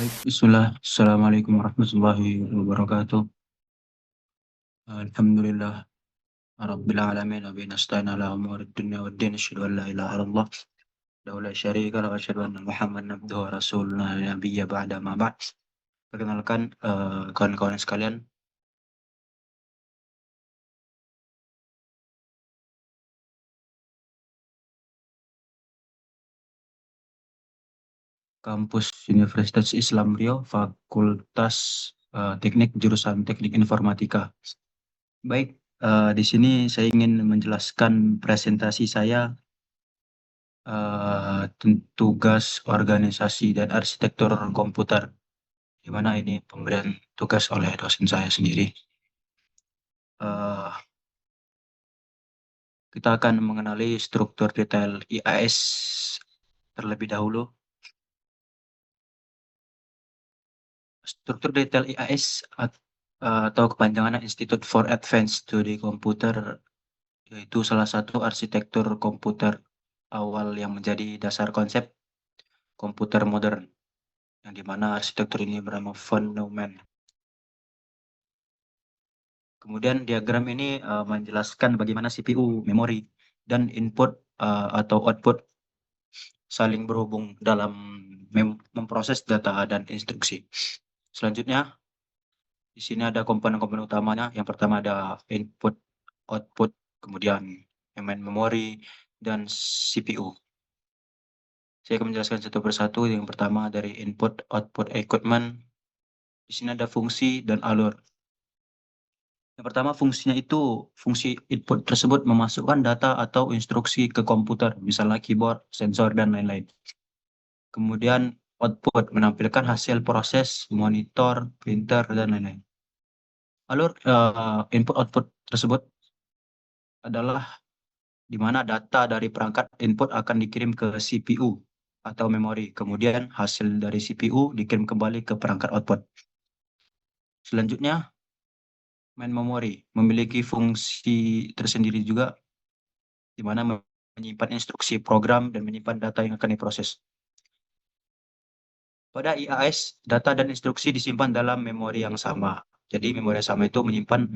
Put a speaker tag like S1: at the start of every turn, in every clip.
S1: Baik, bismillah. Assalamualaikum warahmatullahi wabarakatuh. Alhamdulillah. Rabbil alamin. Wa bihi nasta'in ala umuri dunya waddin. Asyhadu an la ilaha illallah. Wahdahu la syarika lahu wa asyhadu anna Muhammadan abduhu wa rasuluhu la nabiyya ba'da ma ba'd. Perkenalkan, kawan-kawan sekalian, kampus Universitas Islam Riau, Fakultas Teknik jurusan Teknik Informatika. Baik, di sini saya ingin menjelaskan presentasi saya tugas organisasi dan arsitektur komputer, di mana ini pemberian tugas oleh dosen saya sendiri. Eh, kita akan mengenali struktur detail IAS terlebih dahulu. Struktur detail IAS atau kepanjangan Institute for Advanced Study Computer, yaitu salah satu arsitektur komputer awal yang menjadi dasar konsep komputer modern, yang dimana arsitektur ini bernama von Neumann. Kemudian diagram ini menjelaskan bagaimana CPU, memori, dan input atau output saling berhubung dalam memproses data dan instruksi. Selanjutnya, di sini ada komponen-komponen utamanya. Yang pertama ada input, output, kemudian memori, dan CPU. Saya akan menjelaskan satu persatu. Yang pertama dari input, output, equipment. Di sini ada fungsi dan alur. Yang pertama fungsinya itu, fungsi input tersebut memasukkan data atau instruksi ke komputer, misalnya keyboard, sensor, dan lain-lain. Kemudian output menampilkan hasil proses, monitor, printer, dan lain-lain. Alur input-output tersebut adalah di mana data dari perangkat input akan dikirim ke CPU atau memori. Kemudian hasil dari CPU dikirim kembali ke perangkat output. Selanjutnya, main memory memiliki fungsi tersendiri juga, di mana menyimpan instruksi program dan menyimpan data yang akan diproses. Pada IAS, data dan instruksi disimpan dalam memori yang sama. Jadi memori yang sama itu menyimpan,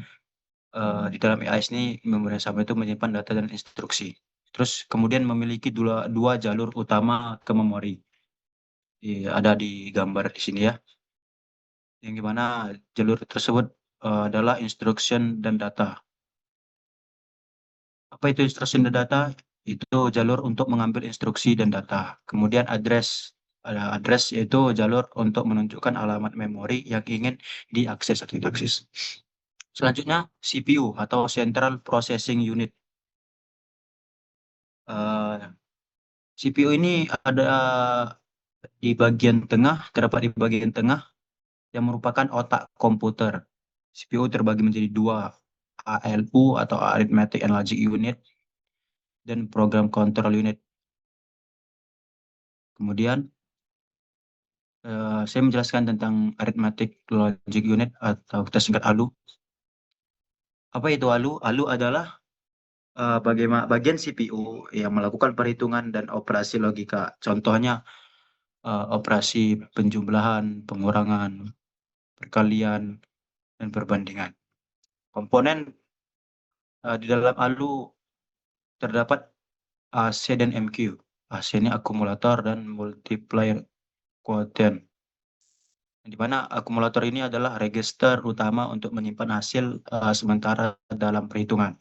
S1: di dalam IAS ini, memori yang sama itu menyimpan data dan instruksi. Terus kemudian memiliki dua jalur utama ke memori. Ada di gambar di sini ya. Yang dimana jalur tersebut adalah instruction dan data. Apa itu instruction dan data? Itu jalur untuk mengambil instruksi dan data. Kemudian ada address yaitu jalur untuk menunjukkan alamat memori yang ingin diakses atau diakses. Selanjutnya CPU atau Central Processing Unit. CPU ini ada di bagian tengah, terdapat di bagian tengah yang merupakan otak komputer. CPU terbagi menjadi dua, ALU atau Arithmetic and Logic Unit dan Program Control Unit. Kemudian saya menjelaskan tentang Arithmetic Logic Unit atau kita singkat ALU. Apa itu ALU? ALU adalah bagian CPU yang melakukan perhitungan dan operasi logika. Contohnya operasi penjumlahan, pengurangan, perkalian, dan perbandingan. Komponen di dalam ALU terdapat AC dan MQ. AC ini akumulator dan multiplier quotient. Di mana akumulator ini adalah register utama untuk menyimpan hasil sementara dalam perhitungan.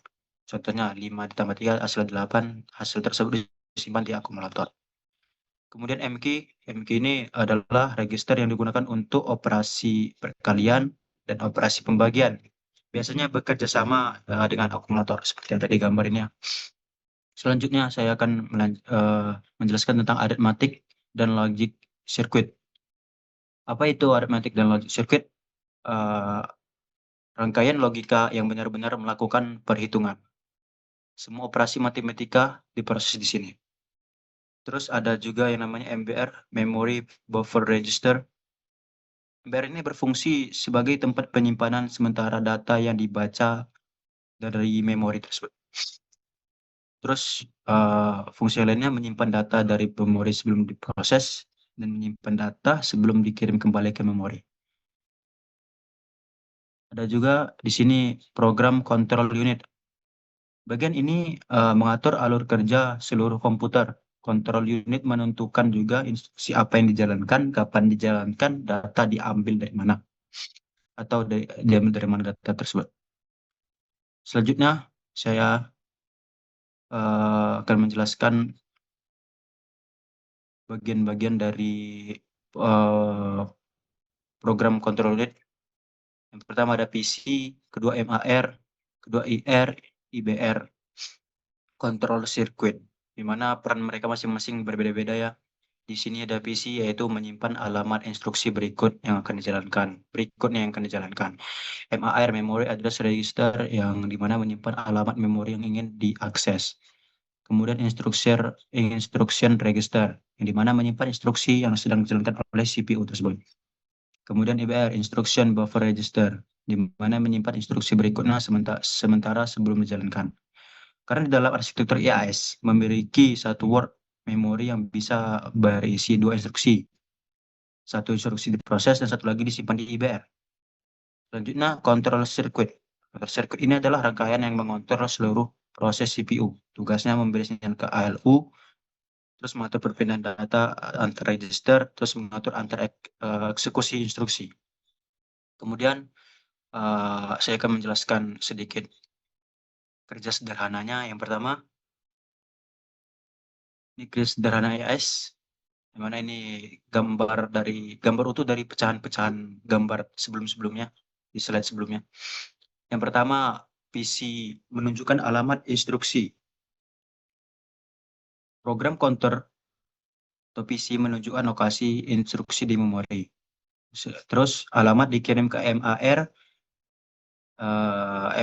S1: Contohnya 5 ditambah 3 hasil 8, hasil tersebut disimpan di akumulator. Kemudian MQ ini adalah register yang digunakan untuk operasi perkalian dan operasi pembagian. Biasanya bekerja sama dengan akumulator seperti yang tadi gambarnya. Selanjutnya saya akan menjelaskan tentang arithmetic dan logic circuit. Apa itu arithmetic dan logic circuit? Rangkaian logika yang benar-benar melakukan perhitungan. Semua operasi matematika diproses di sini. Terus ada juga yang namanya MBR, Memory Buffer Register. MBR ini berfungsi sebagai tempat penyimpanan sementara data yang dibaca dari memori tersebut. Terus fungsi lainnya menyimpan data dari memori sebelum diproses dan menyimpan data sebelum dikirim kembali ke memori. Ada juga di sini program control unit. Bagian ini mengatur alur kerja seluruh komputer. Control unit menentukan juga instruksi apa yang dijalankan, kapan dijalankan, data diambil dari mana, atau diambil dari mana data tersebut. Selanjutnya, saya akan menjelaskan bagian-bagian dari program control unit. Yang pertama ada PC, kedua MAR, kedua IR, IBR, control circuit, di mana peran mereka masing-masing berbeda-beda ya. Di sini ada PC, yaitu menyimpan alamat instruksi berikut yang akan dijalankan. Berikutnya yang akan dijalankan. MAR, Memory Address Register, yang dimana menyimpan alamat memori yang ingin diakses. Kemudian Instruction Register, yang dimana menyimpan instruksi yang sedang dijalankan oleh CPU tersebut. Kemudian IBR, Instruction Buffer Register, di mana menyimpan instruksi berikutnya sementara sebelum dijalankan. Karena di dalam arsitektur IAS memiliki satu word memori yang bisa berisi dua instruksi. Satu instruksi diproses dan satu lagi disimpan di IBR. Selanjutnya, control circuit. Control circuit ini adalah rangkaian yang mengontrol seluruh proses CPU. Tugasnya memberi sinyal ke ALU, terus mengatur perpindahan data antar register, terus mengatur antar eksekusi instruksi. Kemudian, saya akan menjelaskan sedikit kerja sederhananya. Yang pertama, ini kerja sederhana IAS, di mana ini gambar utuh dari pecahan-pecahan gambar sebelum-sebelumnya, di slide sebelumnya. Yang pertama, PC menunjukkan alamat instruksi. Program counter atau PC menunjukkan lokasi instruksi di memori. Terus alamat dikirim ke MAR.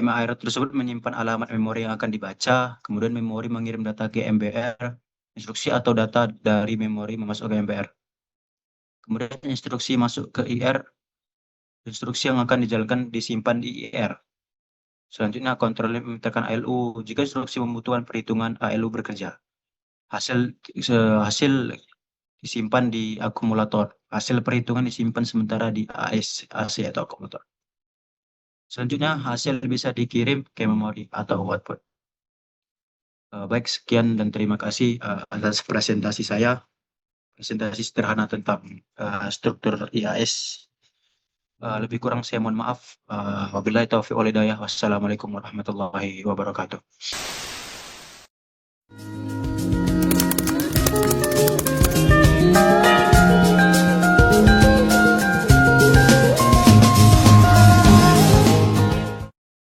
S1: MAR tersebut menyimpan alamat memori yang akan dibaca. Kemudian memori mengirim data ke MBR. Instruksi atau data dari memori memasuk ke MBR. Kemudian instruksi masuk ke IR. Instruksi yang akan dijalankan disimpan di IR. Selanjutnya, kontrol memintakan ALU. Jika instruksi membutuhkan perhitungan, ALU bekerja. Hasil disimpan di akumulator. Hasil perhitungan disimpan sementara di AC atau akumulator. Selanjutnya, hasil bisa dikirim ke memori atau output. Baik, sekian dan terima kasih atas presentasi saya. Presentasi sederhana tentang struktur IAS. Lebih kurang saya mohon maaf. Wabillahi taufiq wal hidayah. Wassalamualaikum warahmatullahi wabarakatuh.